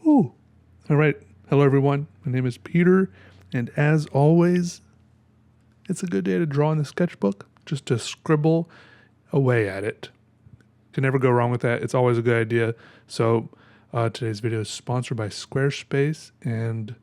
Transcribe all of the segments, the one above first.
Whew. All right. Hello, everyone. My name is Peter, and as always, it's a good day to draw in the sketchbook, just to scribble away at it. Can never go wrong with that. It's always a good idea. So today's video is sponsored by Squarespace, and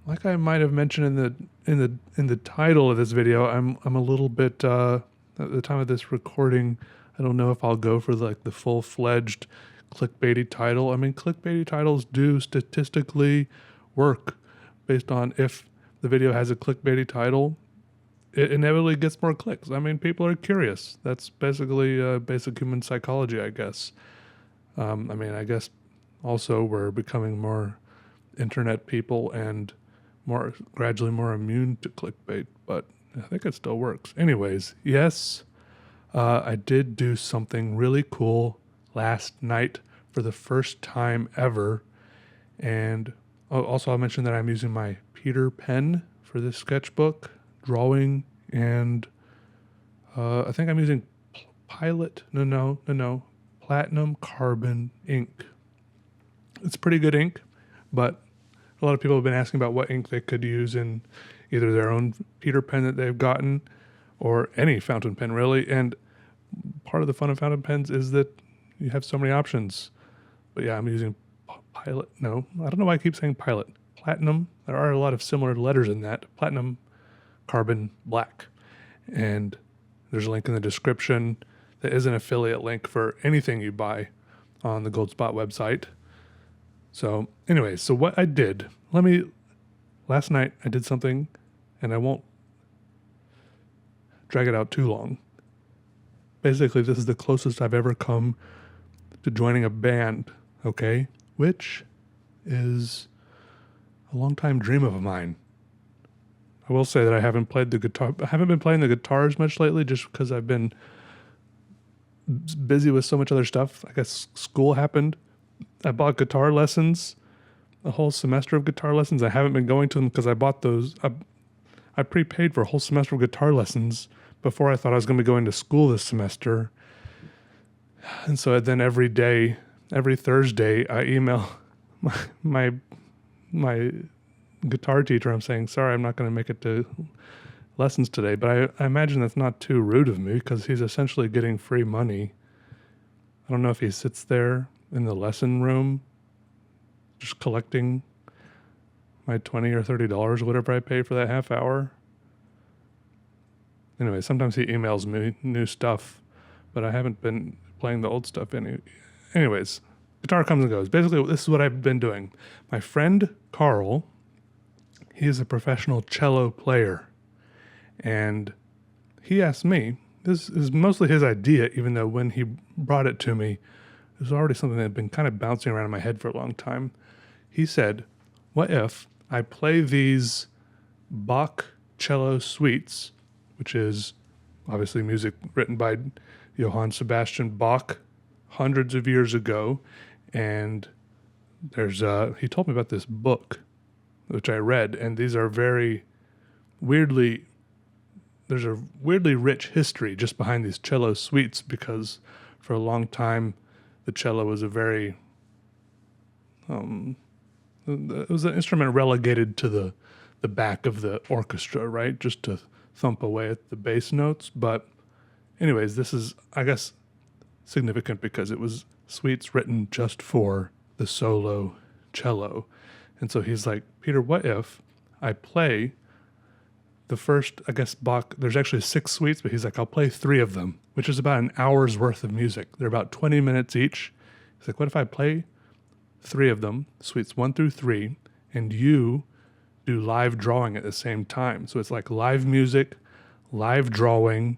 like I might have mentioned in the title of this video, I'm a little bit at the time of this recording. I don't know if I'll go for the full-fledged clickbaity title. I mean, clickbaity titles do statistically work based on if the video has a clickbaity title, it inevitably gets more clicks. I mean, people are curious. That's basically basic human psychology, I guess. I guess also we're becoming more internet people and gradually more immune to clickbait, but I think it still works. Anyways, yes, I did do something really cool last night for the first time ever. And also I'll mention that I'm using my Peter pen for this sketchbook drawing, and I think I'm using platinum carbon ink. It's pretty good ink, but a lot of people have been asking about what ink they could use in either their own Peter pen that they've gotten or any fountain pen really. And part of the fun of fountain pens is that you have so many options. But yeah, I'm using Pilot. No, I don't know why I keep saying Pilot. Platinum. There are a lot of similar letters in that. Platinum carbon black. And there's a link in the description that is an affiliate link for anything you buy on the Goldspot website. So anyways, so what I did, last night I did something, and I won't drag it out too long. Basically, this is the closest I've ever come to joining a band, okay? Which is a long-time dream of mine. I will say that I haven't been playing the guitar as much lately just because I've been busy with so much other stuff. I guess school happened. I bought guitar lessons, a whole semester of guitar lessons. I haven't been going to them because I bought those. I prepaid for a whole semester of guitar lessons before I thought I was going to be going to school this semester. And so then every Thursday, I email my guitar teacher. I'm saying, sorry, I'm not going to make it to lessons today. But I imagine that's not too rude of me because he's essentially getting free money. I don't know if he sits there in the lesson room just collecting my $20 or $30, whatever I pay for that half hour. Anyway, sometimes he emails me new stuff, but I haven't been playing the old stuff anyways. Guitar comes and goes. Basically, this is what I've been doing. My friend Carl, he is a professional cello player, and he asked me, this is mostly his idea, even though when he brought it to me, it was already something that had been kind of bouncing around in my head for a long time. He said, what if I play these Bach cello suites, which is obviously music written by Johann Sebastian Bach hundreds of years ago. And there's he told me about this book, which I read, and these are there's a weirdly rich history just behind these cello suites, because for a long time the cello was a very it was an instrument relegated to the back of the orchestra, right? Just to thump away at the bass notes. But anyways, this is, I guess, significant because it was suites written just for the solo cello. And so he's like, Peter, what if I play the first, I guess, Bach, there's actually 6 suites, but he's like, I'll play 3 of them, which is about an hour's worth of music. They're about 20 minutes each. He's like, what if I play 3 of them, suites 1 through 3, and you do live drawing at the same time? So it's like live music, live drawing,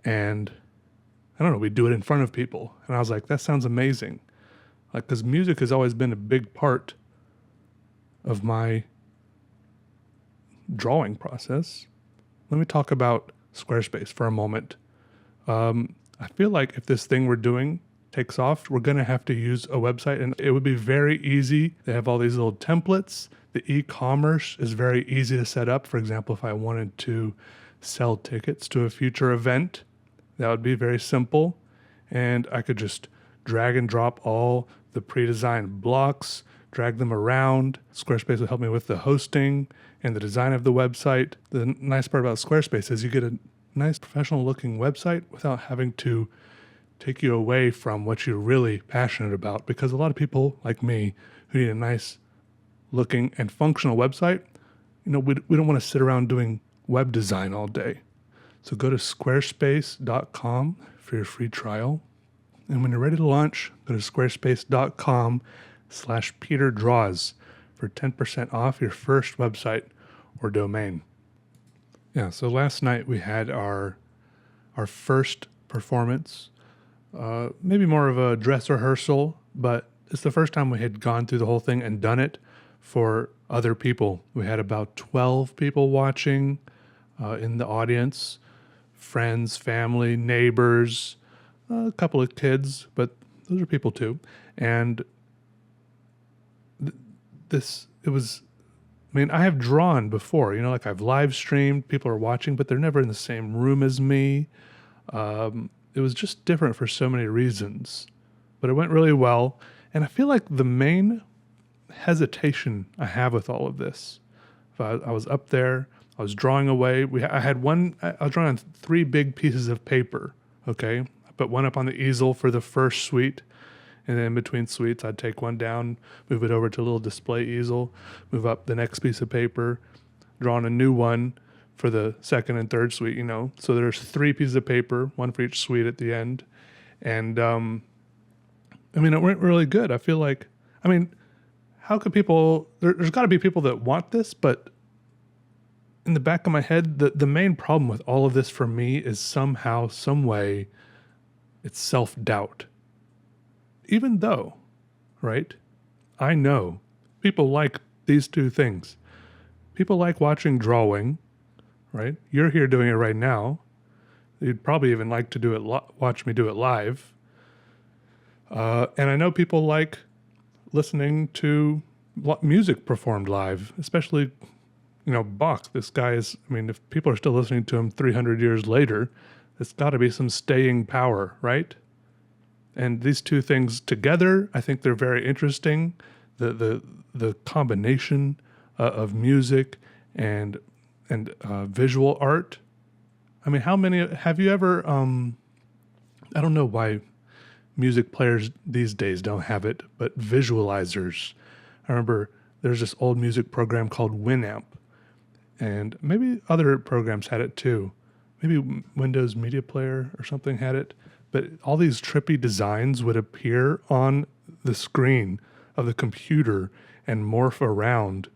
and I don't know, we do it in front of people. And I was like, that sounds amazing. Like, because music has always been a big part of my drawing process. Let me talk about Squarespace for a moment. I feel like if this thing we're doing takes off, we're going to have to use a website, and it would be very easy. They have all these little templates. The e-commerce is very easy to set up. For example, if I wanted to sell tickets to a future event, that would be very simple. And I could just drag and drop all the pre-designed blocks, drag them around. Squarespace will help me with the hosting and the design of the website. The nice part about Squarespace is you get a nice professional looking website without having to take you away from what you're really passionate about, because a lot of people like me who need a nice looking and functional website, we don't want to sit around doing web design all day. So go to squarespace.com for your free trial. And when you're ready to launch, go to squarespace.com/PeterDraws for 10% off your first website or domain. Yeah, so last night we had our first performance, maybe more of a dress rehearsal, but it's the first time we had gone through the whole thing and done it for other people. We had about 12 people watching in the audience, friends, family, neighbors, a couple of kids, but those are people too. And I have drawn before, like I've live streamed, people are watching, but they're never in the same room as me. It was just different for so many reasons, but it went really well. And I feel like the main hesitation I have with all of this, I was up there, I was drawing away. I was drawing on 3 big pieces of paper. Okay. I put one up on the easel for the first suite. And then in between suites, I'd take one down, move it over to a little display easel, move up the next piece of paper, draw on a new one for the second and third suite, So there's 3 pieces of paper, one for each suite at the end. And, it went really good. I feel like, how could people, there's got to be people that want this, but in the back of my head, the main problem with all of this for me is somehow, some way, it's self-doubt. Even though, right, I know people like these 2 things. People like watching drawing, right? You're here doing it right now. You'd probably even like to do it, watch me do it live. And I know people like listening to music performed live, especially, Bach. This guy is, if people are still listening to him 300 years later, it's got to be some staying power, right? And these 2 things together, I think they're very interesting. The combination of music and visual art. How many have you ever? I don't know why music players these days don't have it, but visualizers. I remember there's this old music program called Winamp, and maybe other programs had it too. Maybe Windows Media Player or something had it. But all these trippy designs would appear on the screen of the computer and morph around.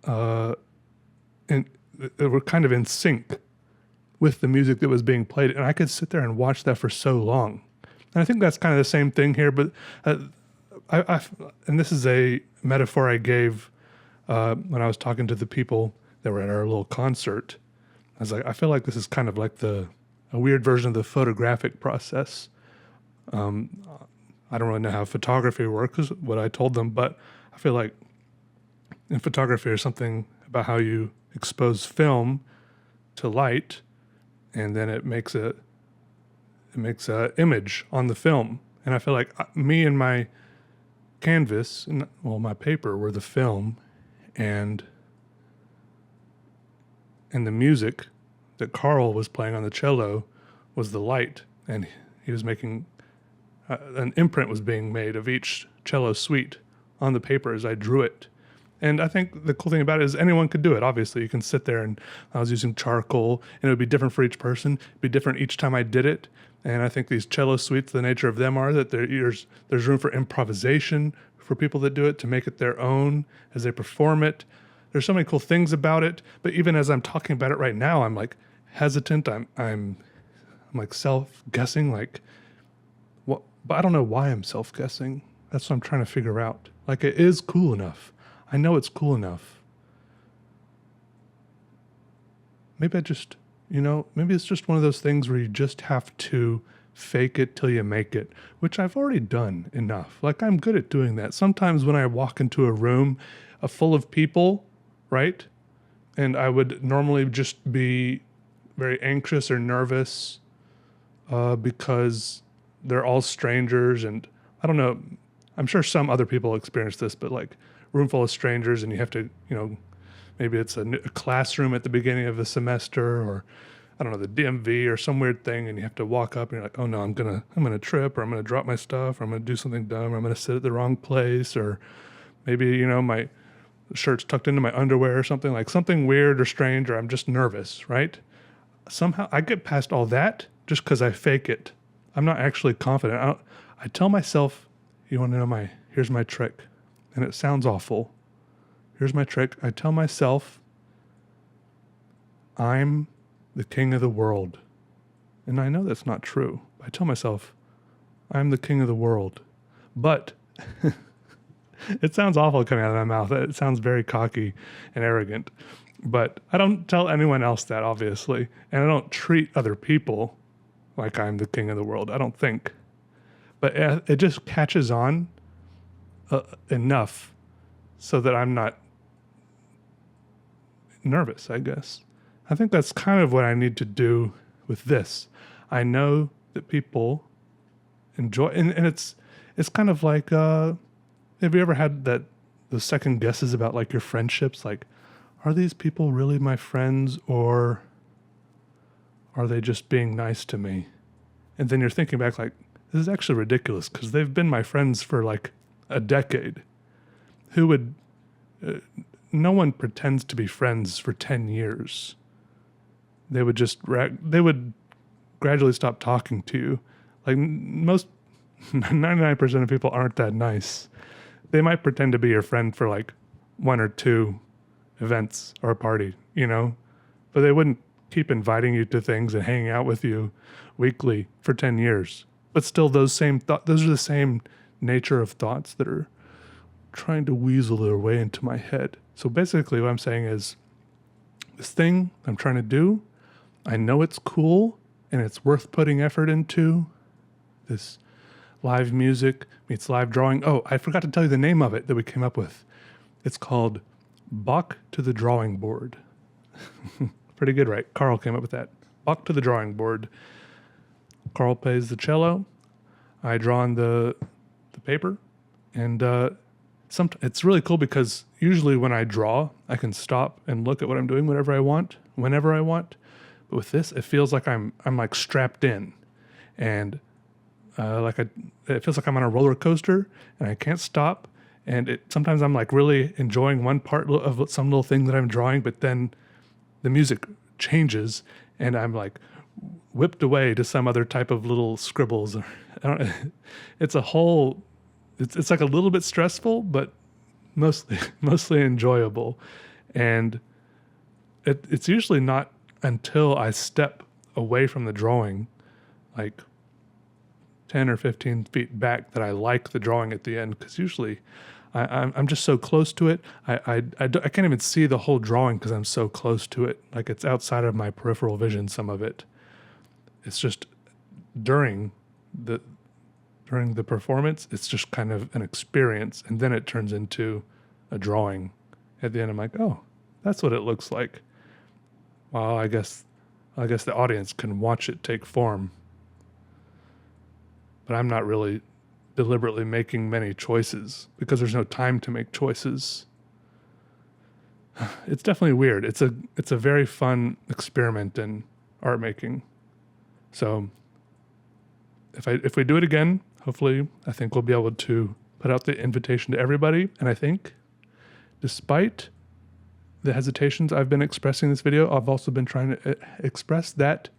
And they were kind of in sync with the music that was being played. And I could sit there and watch that for so long. And I think that's kind of the same thing here. But and this is a metaphor I gave when I was talking to the people that were at our little concert. I was like, I feel like this is kind of like a weird version of the photographic process. I don't really know how photography works, is what I told them, but I feel like in photography there's something about how you expose film to light, and then it makes a image on the film. And I feel like me and my canvas, my paper, were the film, and the music that Carl was playing on the cello was the light, and he was making an imprint was being made of each cello suite on the paper as I drew it. And I think the cool thing about it is anyone could do it. Obviously, you can sit there, and I was using charcoal, and it would be different for each person. It'd be different each time I did it. And I think these cello suites, the nature of them are that there's room for improvisation for people that do it, to make it their own as they perform it. There's so many cool things about it. But even as I'm talking about it right now, I'm like hesitant. I'm like self-guessing, like what? But I don't know why I'm self-guessing. That's what I'm trying to figure out. Like, it is cool enough. I know it's cool enough. Maybe maybe it's just one of those things where you just have to fake it till you make it, which I've already done enough. Like, I'm good at doing that. Sometimes when I walk into a room full of people, right? And I would normally just be very anxious or nervous because they're all strangers, and I don't know. I'm sure some other people experience this, but like room full of strangers and you have to, maybe it's a classroom at the beginning of the semester, or I don't know, the DMV or some weird thing, and you have to walk up and you're like, oh no, I'm gonna trip, or I'm gonna drop my stuff, or I'm gonna do something dumb, or I'm gonna sit at the wrong place, or maybe, my shirt's tucked into my underwear or something, like something weird or strange, or I'm just nervous, right? Somehow I get past all that just because I fake it. I'm not actually confident. I tell myself, you want to know here's my trick. And it sounds awful. Here's my trick. I tell myself, I'm the king of the world. And I know that's not true. I tell myself, I'm the king of the world. But it sounds awful coming out of my mouth. It sounds very cocky and arrogant. But I don't tell anyone else that, obviously. And I don't treat other people like I'm the king of the world. I don't think. But it just catches on enough so that I'm not nervous, I guess. I think that's kind of what I need to do with this. I know that people enjoy, and it's kind of like, have you ever had those second guesses about like your friendships? Like, are these people really my friends, or are they just being nice to me? And then you're thinking back like, this is actually ridiculous because they've been my friends for like a decade. Who would, no one pretends to be friends for 10 years. They would they would gradually stop talking to you. Like most, 99% of people aren't that nice. They might pretend to be your friend for like one or two events or a party, but they wouldn't keep inviting you to things and hanging out with you weekly for 10 years. But still, those are the same nature of thoughts that are trying to weasel their way into my head. So basically what I'm saying is, this thing I'm trying to do, I know it's cool and it's worth putting effort into. This live music meets live drawing. Oh, I forgot to tell you the name of it that we came up with. It's called Bach to the Drawing Board. Pretty good, right? Carl came up with that. Bach to the Drawing Board. Carl plays the cello. I draw on the paper. And it's really cool because usually when I draw, I can stop and look at what I'm doing whenever I want. But with this, it feels like I'm like strapped in. And it feels like I'm on a roller coaster and I can't stop. And sometimes I'm like really enjoying one part of some little thing that I'm drawing, but then the music changes and I'm like whipped away to some other type of little scribbles. It's like a little bit stressful, but mostly enjoyable. And it's usually not until I step away from the drawing, like 10 or 15 feet back, that I like the drawing at the end, because usually I'm just so close to it. I can't even see the whole drawing because I'm so close to it. Like it's outside of my peripheral vision, some of it. It's just during the performance, it's just kind of an experience, and then it turns into a drawing. At the end, I'm like, oh, that's what it looks like. Well, I guess the audience can watch it take form. But I'm not really deliberately making many choices because there's no time to make choices. It's definitely weird. It's a very fun experiment in art making. So if we do it again, hopefully I think we'll be able to put out the invitation to everybody. And I think despite the hesitations I've been expressing in this video, I've also been trying to express that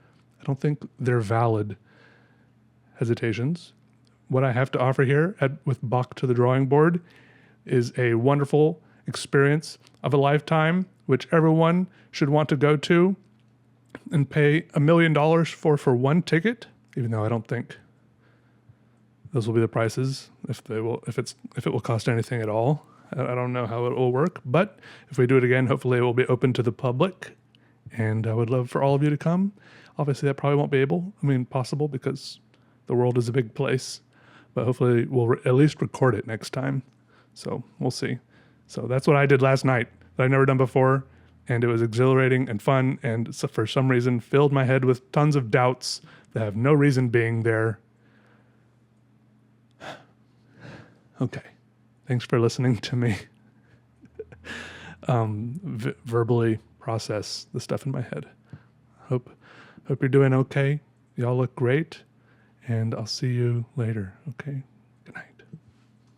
I don't think they're valid hesitations. What I have to offer here with Bach to the Drawing Board is a wonderful experience of a lifetime, which everyone should want to go to and pay $1 million for one ticket, even though I don't think those will be the prices if it will cost anything at all. I don't know how it will work, but if we do it again, hopefully it will be open to the public, and I would love for all of you to come. Obviously, that probably won't be possible because the world is a big place, but hopefully we'll at least record it next time. So we'll see. So that's what I did last night that I've never done before, and it was exhilarating and fun, and so for some reason filled my head with tons of doubts that have no reason being there. Okay. Thanks for listening to me verbally process the stuff in my head. Hope you're doing okay. Y'all look great, and I'll see you later. Okay.